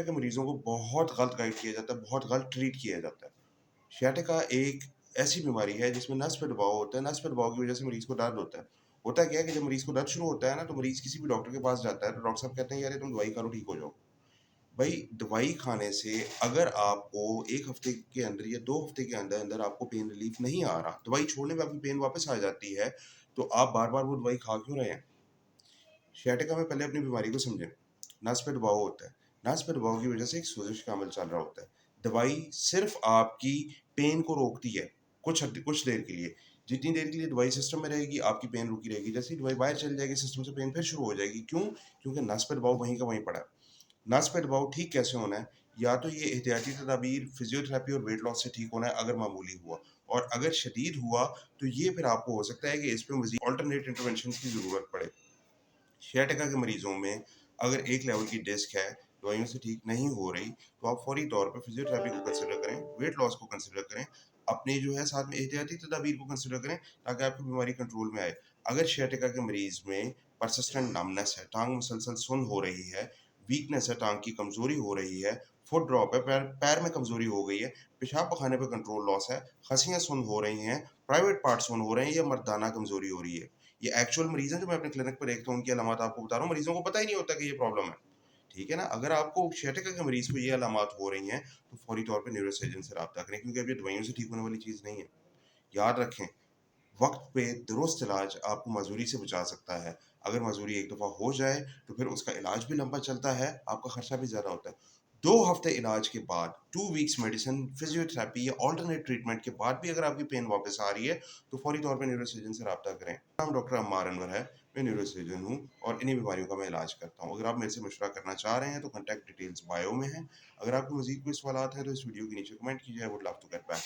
के मरीज़ों को बहुत गलत गाइड किया जाता है, बहुत गलत ट्रीट किया जाता है। सियाटिका एक ऐसी बीमारी है जिसमें नस पे दबाव होता है, नस पे दबाव की वजह से मरीज़ को दर्द होता है। होता क्या है कि जब मरीज़ को दर्द शुरू होता है ना, तो मरीज़ किसी भी डॉक्टर के पास जाता है, तो डॉक्टर साहब कहते हैं, "यार, ये तुम दवाई खाओ, ठीक हो जाओ।" भई, दवाई खाने से अगर आपको 1 हफ़्ते के अंदर या 2 हफ़्ते के अंदर-अंदर आपको पेन रिलीफ़ नहीं आ रहा, दवाई छोड़ने में आपकी पेन वापस आ जाती है, तो आप बार-बार वो दवाई खा क्यों रहे हैं? सियाटिका में पहले अपनी बीमारी को समझें। नस पे दबाव होता है। नस पे दबाव की वजह से एक सोज़िश का अमल चल रहा होता है। दवाई सिर्फ़ आपकी पेन को रोकती है, कुछ देर के लिए। जितनी देर के लिए दवाई सिस्टम में रहेगी, आपकी पेन रुकी रहेगी। जैसे ही दवाई बाहर चली जाएगी सिस्टम से, पेन फिर शुरू हो जाएगी। क्यों? क्योंकि नस पे दबाव वहीं का वहीं पड़ा है। नस पे दबाव ठीक कैसे होना है? या तो ये एहतियाती तदाबीर, फ़िज़ियोथेरेपी और वेट लॉस से ठीक होना है अगर मामूली हुआ, और अगर शदीद हुआ, तो ये फिर आपको हो सकता है कि इस पे मज़ीद अल्टरनेट इंटरवेंशंस की ज़रूरत पड़े। सियाटिका के मरीज़ों में अगर एक लेवल की डिस्क है, दवाइयों से ठीक नहीं हो रही, तो आप फ़ौरी तौर पे फ़िज़ियोथेरेपी को कंसिडर करें, वेट लॉस को कंसिडर करें, अपनी जो है साथ में एहतियाती तदाबीर को कंसिडर करें, ताकि आपकी बीमारी कंट्रोल में आए। अगर सियाटिका के मरीज़ में परसिस्टेंट नमनेस है, टाँग मुसलसल सुन्न हो रही है, वीकनेस है, टाँग की कमज़ोरी हो रही है, फुट ड्रॉप है, पैर पैर में कमज़ोरी हो गई है, पेशाब-पाख़ाने पे कंट्रोल लॉस है, खस्सियाँ सुन्न हो रही हैं, प्राइवेट पार्ट्स सुन्न हो रहे हैं, या मर्दाना कमज़ोरी हो रही है। ये एक्चुअल मरीज़ हैं जो मैं अपने क्लिनिक पे देखता हूँ, उनकी अलामत आपको बता रहा हूँ, मरीज़ों को पता ही नहीं होता कि ये प्रॉब्लम है। ठीक है ना? अगर आपको सियाटिका के मरीज़ को ये अलामत हो रही हैं, तो फ़ौरी तौर पे न्यूरोसर्जन से राब्ता करें, क्योंकि अब ये दवाइयों से ठीक होने वाली चीज़ नहीं है। याद रखें, वक़्त पे दुरुस्त इलाज आपको माज़ूरी से बचा सकता है। अगर माज़ूरी एक दफ़ा हो जाए, तो फिर उसका इलाज भी लंबा चलता है, आपका खर्चा भी ज़्यादा होता है। 2 हफ़्ते इलाज के बाद, 2 वीक्स मेडिसिन, फ़िज़ियोथेरेपी या अल्टरनेट ट्रीटमेंट के बाद भी अगर आपकी पेन वापस आ रही है, तो फ़ौरी तौर पे न्यूरोसर्जन से राब्ता करें। नाम डॉक्टर अम्मार अनवर है, मैं न्यूरोसर्जन हूँ और इन्हीं बीमारियों का मैं इलाज करता हूँ। अगर आप मेरे से मशवरा करना चाह रहे हैं, तो कॉन्टैक्ट डिटेल्स बायो में हैं। अगर आपको मज़ीद कोई सवालात हैं, तो इस वीडियो के नीचे कमेंट कीजिए, I would love to get back.